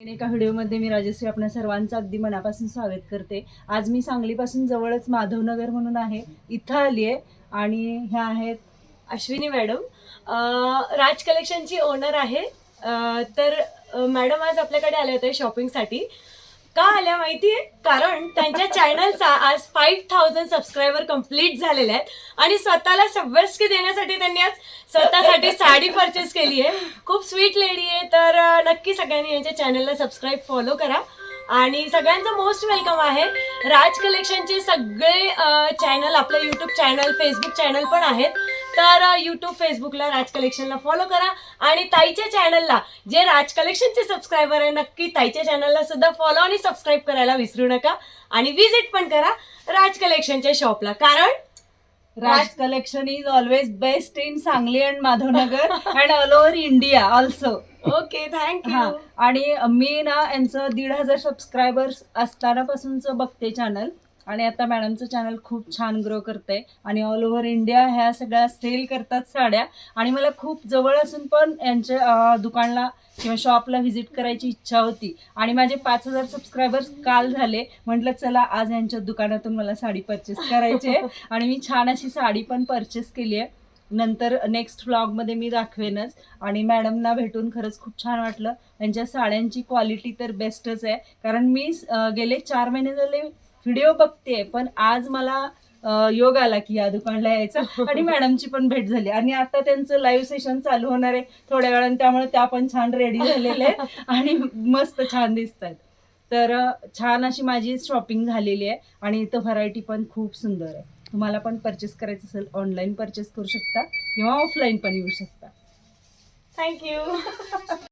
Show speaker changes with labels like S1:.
S1: एका व्हिडिओमध्ये मी राजश्री आपल्या सर्वांचं अगदी मनापासून स्वागत करते. आज मी सांगलीपासून जवळच माधवनगर म्हणून आहे, इथं आली आहे आणि ह्या आहेत
S2: अश्विनी मॅडम, राज कलेक्शनची ओनर आहे. तर मॅडम आज आपल्याकडे आले होते शॉपिंगसाठी. का आल्या माहितीये? कारण त्यांच्या चॅनलचा आज 5000 सबस्क्रायबर कंप्लीट झालेले आहेत आणि स्वतःला शबासकी देण्यासाठी त्यांनी आज स्वतःसाठी साडी परचेस केली आहे. खूप स्वीट लेडी आहे. तर नक्की सगळ्यांनी यांच्या चॅनलला सबस्क्राईब फॉलो करा आणि सगळ्यांचं मोस्ट वेलकम आहे. राज कलेक्शनचे सगळे चॅनल, आपलं यूट्यूब चॅनल, फेसबुक चॅनल पण आहेत. तर यूट्यूब फेसबुकला राज कलेक्शनला फॉलो करा आणि ताईच्या चॅनलला, जे राज कलेक्शनचे सबस्क्रायबर आहे, नक्की ताईच्या चॅनलला सुद्धा फॉलो आणि सबस्क्राईब करायला विसरू नका आणि विजिट पण करा राज कलेक्शनच्या शॉपला. कारण
S1: Raj collection is always best in Sangli and Madhavnagar and all over India also.
S2: Okay, thank you.
S1: आणि मी ना यांचं 1500 सबस्क्रायबर्स असतानापासूनचं बघते चॅनल आणि आता मॅडमचं चॅनल खूप छान ग्रो करते आणि ऑल ओव्हर इंडिया ह्या सगळ्या सेल करतात साड्या. आणि मला खूप जवळ असून पण यांच्या दुकानला किंवा शॉपला व्हिजिट करायची इच्छा होती आणि माझे 5000 सबस्क्रायबर्स काल झाले. म्हटलं चला आज यांच्या दुकानातून मला साडी परचेस करायची आहे आणि मी छान अशी साडी पण परचेस केली आहे. नंतर नेक्स्ट व्लॉगमध्ये मी दाखवेनच. आणि मॅडमना भेटून खरंच खूप छान वाटलं. त्यांच्या साड्यांची क्वालिटी तर बेस्टच आहे. कारण मी गेले 4 महिने झाले व्हिडिओ बघते, पण आज मला योग आला की या दुकानला यायचं आणि मॅडमची पण भेट झाली आणि आता त्यांचं लाईव्ह सेशन चालू होणार आहे थोड्या वेळाने, त्यामुळे त्या पण छान रेडी झालेले आहेत आणि मस्त छान दिसत आहेत. तर छान अशी माझी शॉपिंग झालेली आहे आणि इथं व्हरायटी पण खूप सुंदर आहे. तुम्हाला पण परचेस करायचं असेल ऑनलाईन परचेस करू शकता किंवा ऑफलाईन पण येऊ शकता.
S2: थँक्यू.